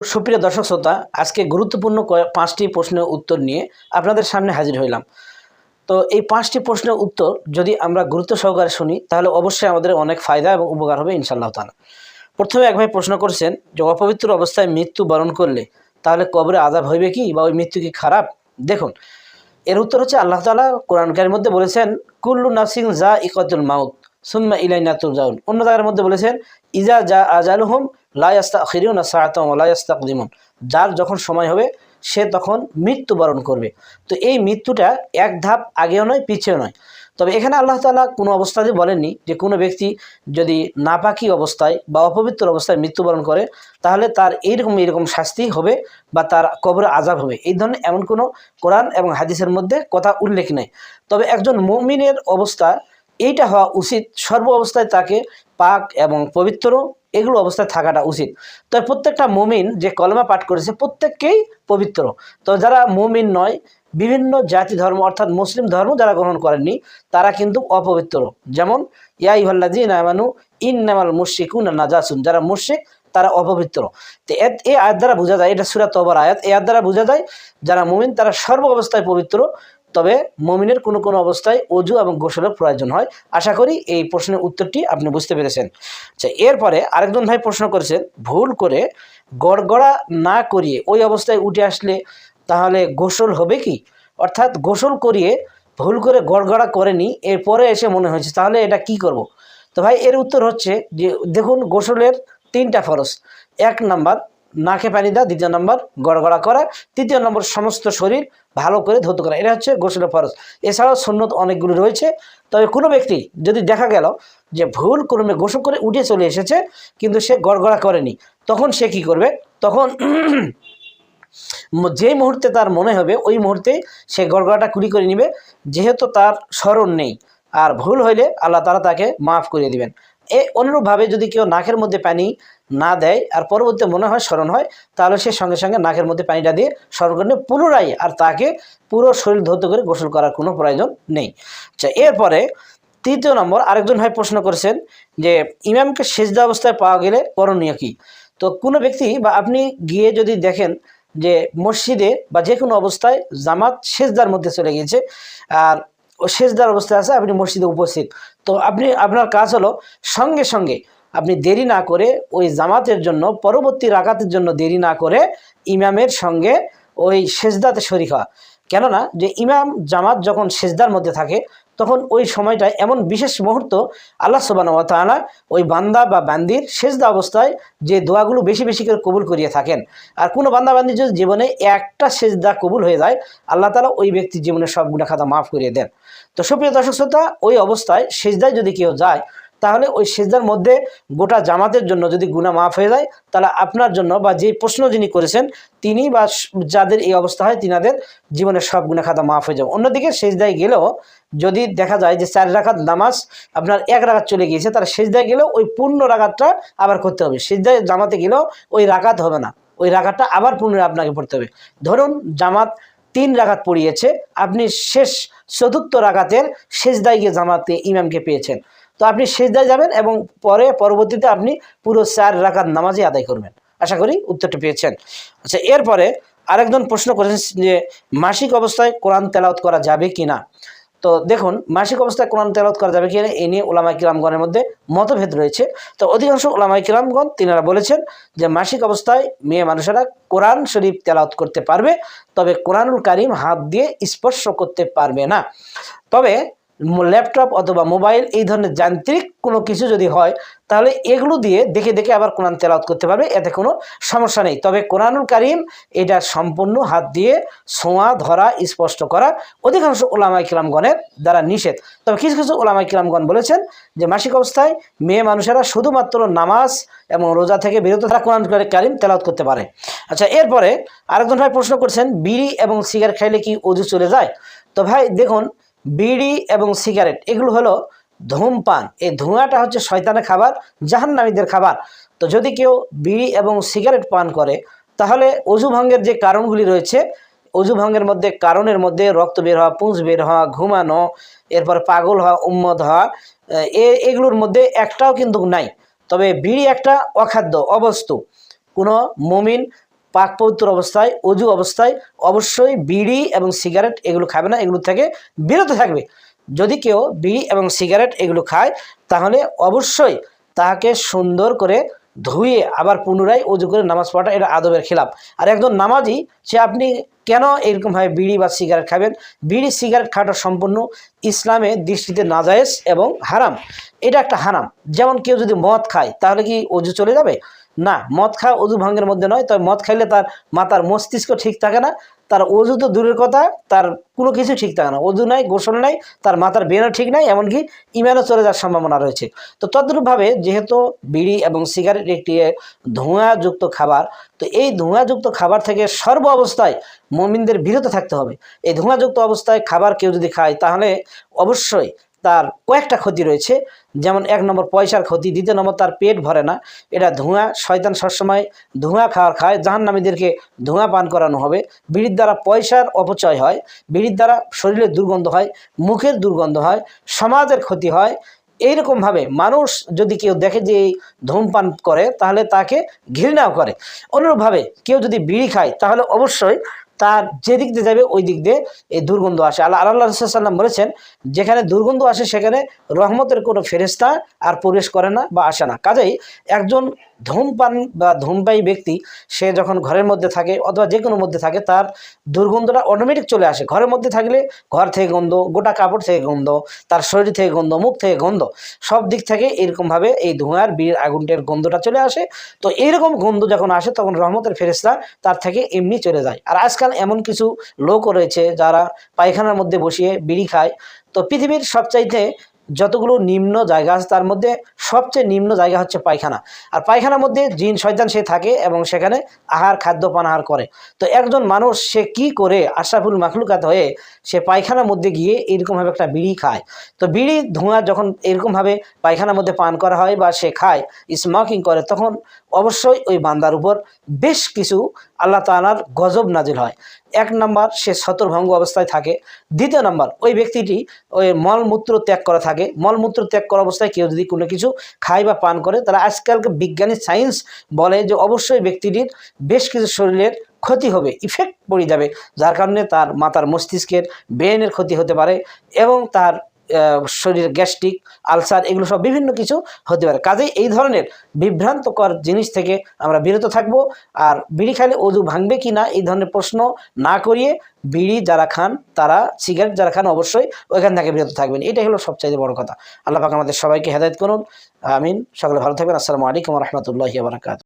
সুপ্রিয় দর্শক শ্রোতা, আজকে গুরুত্বপূর্ণ 5টি প্রশ্নের উত্তর নিয়ে আপনাদের সামনে হাজির হইলাম। তো এই 5টি প্রশ্নের উত্তর যদি আমরা গুরুত্ব সহকারে শুনি তাহলে অবশ্যই আমাদের অনেক ফায়দা এবং উপকার হবে ইনশাআল্লাহ তাআলা। প্রথমে এক ভাই প্রশ্ন করেছেন যে অপবিত্র অবস্থায় মৃত্যু বরণ করলে তাহলে কবরে আযাব হইবে কি, বা ওই মৃত্যু কি খারাপ? দেখুন, এর উত্তর হচ্ছে আল্লাহ তাআলা কোরআন কারীমের মধ্যে বলেছেন কুল্লু নাফসিন যায়িকাতুল মাউত সুম্মা ইলাইনা তুরজাউন। অন্য জায়গার মধ্যে বলেছেন ইজা জা আজালুহুম লা ইস্তাখিরুনা সাআতান ওয়া লা ইস্তাকদিমুন। যার যখন সময় হবে সে তখন মৃত্যুবরণ করবে। তো এই মৃত্যুটা এক ধাপ আগেও নয় পিছেও নয়। তবে এখানে আল্লাহ তাআলা কোনো অবস্থাতেই বলেননি যে কোনো ব্যক্তি যদি নাপাকি অবস্থায় বা অপবিত্র অবস্থায় মৃত্যুবরণ করে তাহলে তার এইরকম শাস্তি হবে বা তার কবরে আযাব হবে। এই ধরনের এমন কোনো কোরআন এবং হাদিসের মধ্যে কথা উল্লেখ নেই। তবে একজন মুমিনের অবস্থা এইটা হওয়া উচিত, সর্ব অবস্থায় তাকে পাক এবং পবিত্র এগুলো অবস্থায় থাকাটা উচিত। তো প্রত্যেকটা মুমিন যে কলেমা পাঠ করেছে প্রত্যেককেই পবিত্র। তো যারা মুমিন নয়, বিভিন্ন জাতি ধর্ম অর্থাৎ মুসলিম ধর্ম যারা গ্রহণ করেননি তারা কিন্তু অপবিত্র। যেমন ইয়া আইয়ুহাল্লাযীনা আমানু ইন্নামাল মুশরিকুনা নাজাসুন, যারা মুশরিক তারা অপবিত্র। তো এই আয়াত দ্বারা বোঝা যায়, এটা সূরা তওবার আয়াত, এই আয়াত দ্বারা বোঝা যায় যারা মুমিন তারা সর্ব অবস্থায় পবিত্র। তবে মুমিনের কোনো কোনো অবস্থায় ওযু এবং গোসলের প্রয়োজন হয়। আশা করি এই প্রশ্নের উত্তরটি আপনি বুঝতে পেরেছেন। আচ্ছা, এরপরে আরেকজন ভাই প্রশ্ন করেছেন ভুল করে গড়গড়া না করিয়ে ওই অবস্থায় উঠে আসলে তাহলে গোসল হবে কি? অর্থাৎ গোসল করিয়ে ভুল করে গড়গড়া করেনি, এরপরে এসে মনে হয়েছে তাহলে এটা কি করব? তো ভাই এর উত্তর হচ্ছে যে দেখুন, গোসলের 3টা ফরজ। 1 নাম্বার নাকে পানি দেওয়া, 2 নাম্বার গড়গড়া করা, 3 নম্বর সমস্ত শরীর ভালো করে ধৌত করা। এটা হচ্ছে গোসলের ফরজ। এছাড়াও সুন্নত অনেকগুলো রয়েছে। তবে কোনো ব্যক্তি যদি দেখা গেল যে ভুল ক্রমে গোসল করে উঠে চলে এসেছে কিন্তু সে গড়গড়া করেনি, তখন সে কি করবে? তখন যেই মুহূর্তে তার মনে হবে ওই মুহূর্তে সে গড়গড়াটা কুলি করে নেবে, যেহেতু তার স্মরণ নেই। আর ভুল হইলে আল্লাহ তাআলা তাকে মাফ করে দিবেন। অনুরূপভাবে যদি কেউ নাকের মধ্যে পানি না দেয় আর পরবর্তীতে মনে হয় স্মরণ হয়, তাহলে সে সঙ্গে সঙ্গে নাকের মধ্যে পানিটা দিয়ে স্মরণ করে পুনরায় আর তাকে পুরো শরীর ধৌত করে গোসল করার কোনো প্রয়োজন নেই। আচ্ছা, এরপরে 3য় নম্বর আরেকজন ভাই প্রশ্ন করেছেন যে ইমামকে সেজদা অবস্থায় পাওয়া গেলে করণীয় কি? তো কোনো ব্যক্তি বা আপনি গিয়ে যদি দেখেন যে মসজিদে বা যে কোনো অবস্থায় জামাত সেজদার মধ্যে চলে গিয়েছে আর ও সেজদার অবস্থায় আছে, আপনি মসজিদে উপস্থিত, তো আপনার কাজ হলো সঙ্গে সঙ্গে আপনি দেরি না করে ওই জামাতের জন্য পরবর্তী রাকাতের জন্য দেরি না করে ইমামের সঙ্গে ওই সেজদাতে শরীক হওয়া। কেননা যে ইমাম জামাত যখন সেজদার মধ্যে থাকে তখন ওই সময়টা এমন বিশেষ মুহূর্ত, আল্লাহ সুবহানাহু ওয়া তাআলা ওই বান্দা বা বান্দির সেজদা অবস্থায় যে দোয়াগুলো বেশি বেশি করে কবুল করিয়ে থাকেন। আর কোনো বান্দা বান্দির যদি জীবনে একটা সেজদা কবুল হয়ে যায় আল্লাহ তাআলা ওই ব্যক্তির জীবনে সব গুনাহ খাতা মাফ করিয়ে দেন। তো সুপ্রিয় দর্শক শ্রোতা, ওই অবস্থায় সেজদায় যদি কেউ যায় তাহলে ওই সেজদার মধ্যে গোটা জামাতের জন্য যদি গুনাহ মাফ হয়ে যায় তাহলে আপনার জন্য বা যে প্রশ্ন যিনি করেছেন তিনি বা যাদের এই অবস্থা হয় তিনাদের জীবনের সব গুনাহ খাতা মাফ হয়ে যাবে। অন্যদিকে সেজদায় গেলেও যদি দেখা যায় যে 4 রাকাত নামাজ আপনার 1 রাকাত চলে গিয়েছে, তার সেজদায় গেলেও ওই পূর্ণ রাকাতটা আবার করতে হবে। সেজদায় জামাতে গেলেও ওই রাকাত হবে না, ওই রাকাতটা আবার পুনরায় আপনাকে পড়তে হবে। ধরুন জামাত 3 রাকাত পড়িয়েছে, আপনি শেষ 4র্থ রাকাতের সেজদায় গিয়ে জামাতে ইমামকে পেয়েছেন, তো আপনি সেজদায় যাবেন এবং পরবর্তীতে আপনি পুরো 4 রাকাত নামাজই আদায় করবেন। আশা করি উত্তরটা পেয়েছেন। আচ্ছা, এরপরে আরেকজন প্রশ্ন করেছেন যে মাসিক অবস্থায় কোরআন তেলাওয়াত করা যাবে কিনা? তো দেখুন, মাসিক অবস্থায় কোরআন তেলাওয়াত করা যাবে কিনা এ নিয়ে উলামায়ে কিরামগণের মধ্যে মতভেদ রয়েছে। তো অধিকাংশ উলামায়ে কিরামগণ তিনারা বলেছেন যে মাসিক অবস্থায় মেয়ে মানুষেরা কোরআন শরীফ তেলাওয়াত করতে পারবে, তবে কোরআনুল কারীম হাত দিয়ে স্পর্শ করতে পারবে না। তবে ল্যাপটপ অথবা মোবাইল এই ধরনের যান্ত্রিক কোনো কিছু যদি হয় তাহলে এগুলো দিয়ে দেখে দেখে আবার কোরআন তেলাওয়াত করতে পারবে, এতে কোনো সমস্যা নেই। তবে কোরআনুল কারীম এটা সম্পূর্ণ হাত দিয়ে ছোঁয়া ধরা স্পষ্ট করা অধিকাংশ উলামায়ে কিরামগণের দ্বারা নিষেধ। তবে কিছু কিছু উলামায়ে কিরামগণ বলেছেন যে মাসিক অবস্থায় মেয়ে মানুষেরা শুধুমাত্র নামাজ এবং রোজা থেকে বিরত থাকা কোরআন কারীম তেলাওয়াত করতে পারে। আচ্ছা, এরপরে আরেকজন ভাই প্রশ্ন করছেন বিড়ি এবং সিগারেট খাইলে কি ওযু চলে যায়? তো ভাই দেখুন, বিড়ি এবং সিগারেট এগুলো হলো ধূমপান। এই ধোঁয়াটা হচ্ছে শয়তানের খাবার, জাহান্নামীদের খাবার। তো যদি কেউ বিড়ি এবং সিগারেট পান করে তাহলে অজু ভঙ্গের যে কারণগুলি রয়েছে, অজু ভঙ্গের মধ্যে কারণের মধ্যে রক্ত বের হওয়া, পুঁজ বের হওয়া, ঘুমানো, এরপর পাগল হওয়া, উন্মাদ হওয়া, এগুলোর মধ্যে একটাও কিন্তু নাই। তবে বিড়ি একটা অখাদ্য অবস্তু, কোনো মুমিন পাক পবিত্র অবস্থায়, অজু অবস্থায় অবশ্যই বিড়ি এবং সিগারেট এগুলো খাবে না, এগুলো থেকে বিরত থাকবে। যদি কেউ বিড়ি এবং সিগারেট এগুলো খায় তাহলে অবশ্যই তাকে সুন্দর করে ধুয়ে আবার পুনরায় অজু করে নামাজ পড়াটা এটা আদবের খিলাফ। আর একজন নামাজি সে আপনি কেন এরকমভাবে বিড়ি বা সিগারেট খাবেন? বিড়ি সিগারেট খাওয়াটা সম্পূর্ণ ইসলামের দৃষ্টিতে নাজায়েজ এবং হারাম, এটা একটা হারাম। যেমন কেউ যদি মদ খায় তাহলে কি অজু চলে যাবে? না, মদ খাওয়া অজু ভঙ্গের মধ্যে নয়। তবে মদ খাইলে তার মাথার মস্তিষ্ক ঠিক থাকে না, তার অজু তো দূরের কথা, তার কোনো কিছু ঠিক থাকে না, অজু নাই, গোসল নাই, তার মাথার ব্রেনও ঠিক নাই, এমনকি ইমানও চলে যাওয়ার সম্ভাবনা রয়েছে। তো তদ্রূপভাবে যেহেতু বিড়ি এবং সিগারেট একটি ধোঁয়াযুক্ত খাবার, তো এই ধোঁয়াযুক্ত খাবার থেকে সর্ব অবস্থায় মুমিনদের বিরত থাকতে হবে। এই ধোঁয়াযুক্ত অবস্থায় খাবার কেউ যদি খায় তাহলে অবশ্যই তার কয়েকটা ক্ষতি রয়েছে। যেমন 1 নম্বর পয়সার ক্ষতি, 2 নম্বর তার পেট ভরে না, এটা ধোঁয়া, শয়তান সবসময় ধোঁয়া খায়, জাহান্নামীদেরকে ধোঁয়া পান করানো হবে। বিড়ির দ্বারা পয়সার অপচয় হয়, বিড়ির দ্বারা শরীরের দুর্গন্ধ হয়, মুখের দুর্গন্ধ হয়, সমাজের ক্ষতি হয়। এইরকমভাবে মানুষ যদি কেউ দেখে যে এই ধূমপান করে তাহলে তাকে ঘৃণাও করে। অনুরূপভাবে কেউ যদি বিড়ি খায় তাহলে অবশ্যই তার যে দিক দিয়ে যাবে ওই দিক দিয়ে এই দুর্গন্ধ আসে। আল্লাহ রাসূল সাল্লাল্লাহু বলেছেন, যেখানে দুর্গন্ধ আসে সেখানে রহমতের কোনো ফেরেশতা আর প্রবেশ করে না বা আসে না। কাজেই একজন ধূমপান বা ধূমপায়ী ব্যক্তি সে যখন ঘরের মধ্যে থাকে অথবা যে কোনো মধ্যে থাকে তার দুর্গন্ধটা অটোমেটিক চলে আসে। ঘরের মধ্যে থাকলে ঘর থেকে গন্ধ, গোটা কাপড় থেকে গন্ধ, তার শরীর থেকে গন্ধ, মুখ থেকে গন্ধ, সব দিক থেকে এরকমভাবে এই ধোঁয়ার বিড়ির আগুনের গন্ধটা চলে আসে। তো এইরকম গন্ধ যখন আসে তখন রহমতের ফেরেশতা তার থেকে এমনি চলে যায়। আর আজকাল এমন কিছু লোকও রয়েছে যারা পায়খানার মধ্যে বসিয়ে বিড়ি খায়। তো পৃথিবীর সবচাইতে যতগুলো নিম্ন জায়গা আছে তার মধ্যে সবচেয়ে নিম্ন জায়গা হচ্ছে পায়খানা। আর পায়খানার মধ্যে জিন শয়তান সে থাকে এবং সেখানে খাদ্য পানাহার করে। তো একজন মানুষ সে কি করে আশরাফুল মাখলুকাত হয়ে সে পায়খানার মধ্যে গিয়ে এরকমভাবে একটা বিড়ি খায়। তো বিড়ি ধোঁয়া যখন এরকমভাবে পায়খানার মধ্যে পান করা হয় বা সে খায়, স্মোকিং করে, তখন অবশ্যই ওই বান্দার উপর বেশ কিছু আল্লাহ তাআলার গজব নাজিল হয়। 1 নম্বর সে ছত্রভঙ্গ অবস্থায় থাকে। 2 নম্বর ওই ব্যক্তিটি ওই মলমূত্র ত্যাগ করা থাকে। মলমূত্র ত্যাগ করা অবস্থায় কেউ যদি কোনো কিছু খায় বা পান করে তাহলে আজকালকে বিজ্ঞানী সায়েন্স বলে যে অবশ্যই ব্যক্তিটির বেশ কিছু শরীরের ক্ষতি হবে, ইফেক্ট পড়ে যাবে, যার কারণে তার মাথার মস্তিষ্কের ব্রেনের ক্ষতি হতে পারে এবং তার শরীরে গ্যাস্ট্রিক, আলসার এগুলো সব বিভিন্ন কিছু হতে পারে। কাজেই এই ধরনের বিভ্রান্তকর জিনিস থেকে আমরা বিরত থাকব। আর বিড়ি খাইলে অজু ভাঙবে কি না এই ধরনের প্রশ্ন না করিয়ে বিড়ি যারা খান তারা, সিগারেট যারা খান অবশ্যই ওইখান থেকে বিরত থাকবেন। এটাই হলো সবচাইতে বড় কথা। আল্লাহ পাক আমাদের সবাইকে হেদায়েত করুন, আমিন। সকলে ভালো থাকবেন। আসসালামু আলাইকুম ওয়া রাহমাতুল্লাহি ওয়া বারাকাতুহু।